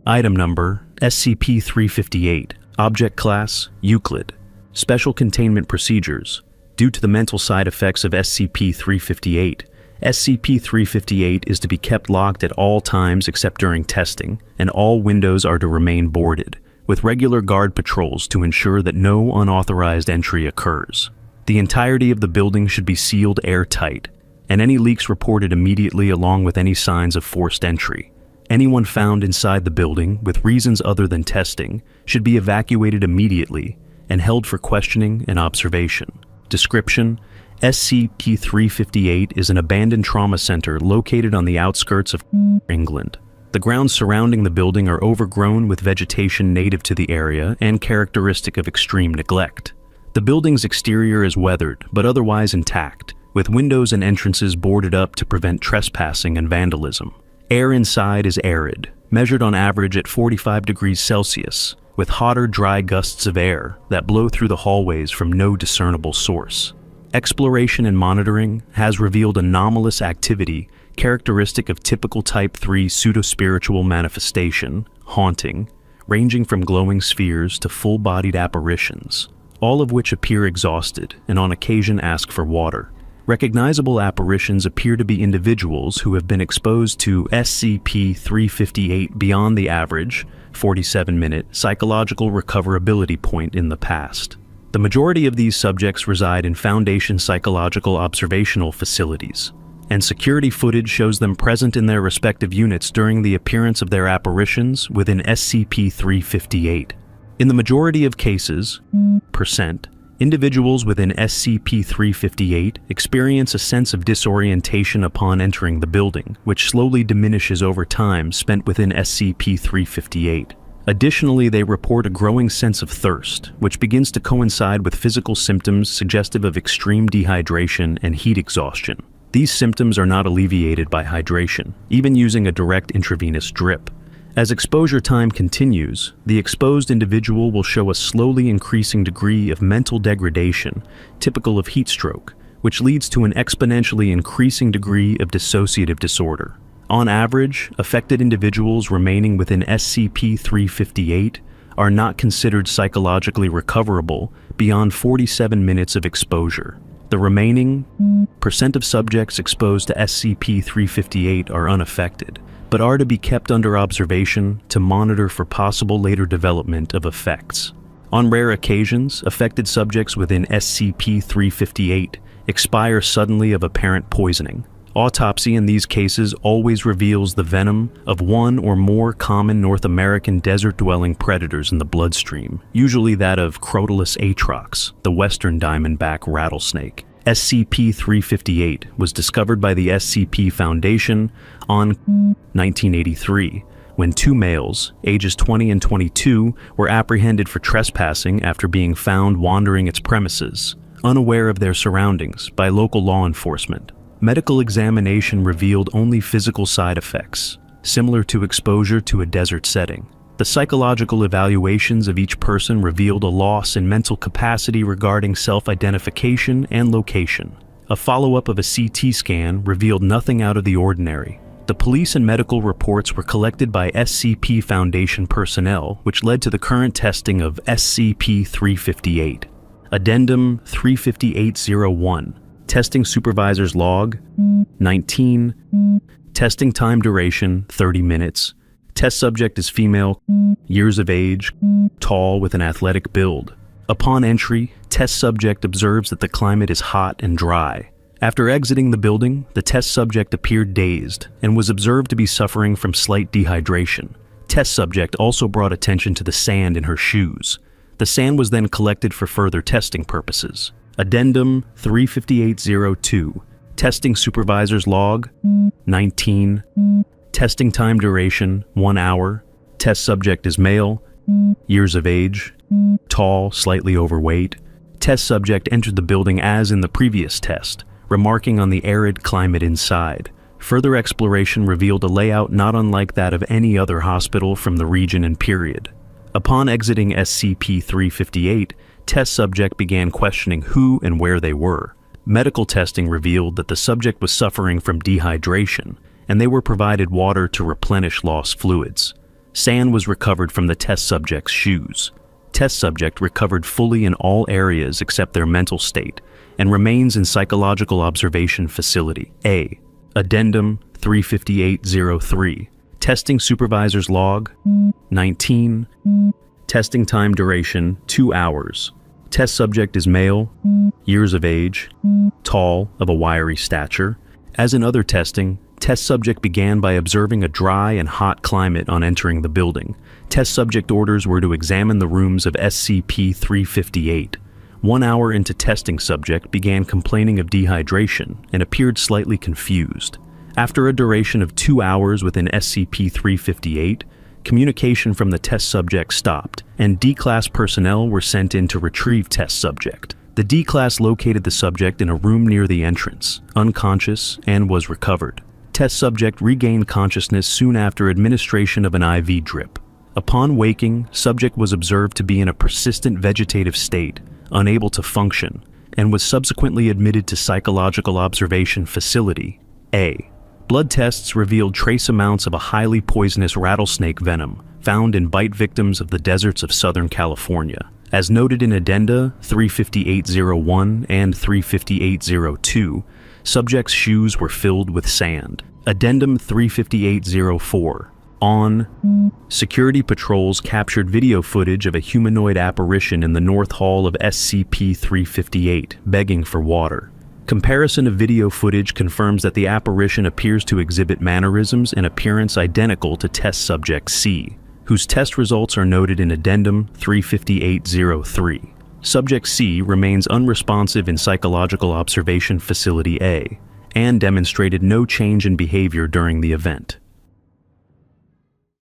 Item Number SCP-358. Object Class Euclid. Special Containment Procedures. Due to the mental side effects of SCP-358, SCP-358 is to be kept locked at all times except during testing, and all windows are to remain boarded, with regular guard patrols to ensure that no unauthorized entry occurs. The entirety of the building should be sealed airtight, and any leaks reported immediately along with any signs of forced entry. Anyone found inside the building with reasons other than testing should be evacuated immediately and held for questioning and observation. Description: SCP-358 is an abandoned trauma center located on the outskirts of England. The grounds surrounding the building are overgrown with vegetation native to the area and characteristic of extreme neglect. The building's exterior is weathered but otherwise intact, with windows and entrances boarded up to prevent trespassing and vandalism. Air inside is arid, measured on average at 45 degrees Celsius, with hotter, dry gusts of air that blow through the hallways from no discernible source. Exploration and monitoring has revealed anomalous activity characteristic of typical Type 3 pseudo-spiritual manifestation, haunting, ranging from glowing spheres to full-bodied apparitions, all of which appear exhausted and on occasion ask for water. Recognizable apparitions appear to be individuals who have been exposed to SCP-358 beyond the average, 47-minute, psychological recoverability point in the past. The majority of these subjects reside in Foundation psychological observational facilities, and security footage shows them present in their respective units during the appearance of their apparitions within SCP-358. In the majority of cases, individuals within SCP-358 experience a sense of disorientation upon entering the building, which slowly diminishes over time spent within SCP-358. Additionally, they report a growing sense of thirst, which begins to coincide with physical symptoms suggestive of extreme dehydration and heat exhaustion. These symptoms are not alleviated by hydration, even using a direct intravenous drip. As exposure time continues, the exposed individual will show a slowly increasing degree of mental degradation, typical of heat stroke, which leads to an exponentially increasing degree of dissociative disorder. On average, affected individuals remaining within SCP-358 are not considered psychologically recoverable beyond 47 minutes of exposure. The remaining % of subjects exposed to SCP-358 are unaffected, but are to be kept under observation to monitor for possible later development of effects. On rare occasions, affected subjects within SCP-358 expire suddenly of apparent poisoning. Autopsy in these cases always reveals the venom of one or more common North American desert-dwelling predators in the bloodstream, usually that of Crotalus atrox, the western diamondback rattlesnake. SCP-358 was discovered by the SCP Foundation on 1983, when two males, ages 20 and 22, were apprehended for trespassing after being found wandering its premises, unaware of their surroundings, by local law enforcement. Medical examination revealed only physical side effects, similar to exposure to a desert setting. The psychological evaluations of each person revealed a loss in mental capacity regarding self-identification and location. A follow-up of a CT scan revealed nothing out of the ordinary. The police and medical reports were collected by SCP Foundation personnel, which led to the current testing of SCP-358. Addendum 35801. Testing Supervisor's Log 19. Testing time duration 30 minutes. Test subject is female, years of age, tall with an athletic build. Upon entry, test subject observes that the climate is hot and dry. After exiting the building, the test subject appeared dazed and was observed to be suffering from slight dehydration. Test subject also brought attention to the sand in her shoes. The sand was then collected for further testing purposes. Addendum 35802. Testing Supervisor's Log 19. Testing time duration 1 hour. Test subject is male, years of age, tall, slightly overweight. Test subject entered the building as in the previous test, remarking on the arid climate inside. Further exploration revealed a layout not unlike that of any other hospital from the region and period. Upon exiting SCP-358, test subject began questioning who and where they were. Medical testing revealed that the subject was suffering from dehydration, and they were provided water to replenish lost fluids. Sand was recovered from the test subject's shoes. Test subject recovered fully in all areas except their mental state and remains in psychological observation facility. A. Addendum 35803. Testing supervisor's log 19. Testing time duration 2 hours. Test subject is male, years of age, tall, of a wiry stature. As in other testing, test subject began by observing a dry and hot climate on entering the building. Test subject orders were to examine the rooms of SCP-358. 1 hour into testing, subject began complaining of dehydration and appeared slightly confused. After a duration of 2 hours within SCP-358, communication from the test subject stopped, and D-Class personnel were sent in to retrieve test subject. The D-Class located the subject in a room near the entrance, unconscious, and was recovered. Test subject regained consciousness soon after administration of an IV drip. Upon waking, subject was observed to be in a persistent vegetative state, unable to function, and was subsequently admitted to psychological observation facility. A. Blood tests revealed trace amounts of a highly poisonous rattlesnake venom found in bite victims of the deserts of Southern California. As noted in Addenda 35801 and 35802, subjects' shoes were filled with sand. Addendum 35804. On. Security patrols captured video footage of a humanoid apparition in the North Hall of SCP-358, begging for water. Comparison of video footage confirms that the apparition appears to exhibit mannerisms and appearance identical to test subject C, whose test results are noted in Addendum 35803. Subject C remains unresponsive in Psychological Observation Facility A, and demonstrated no change in behavior during the event.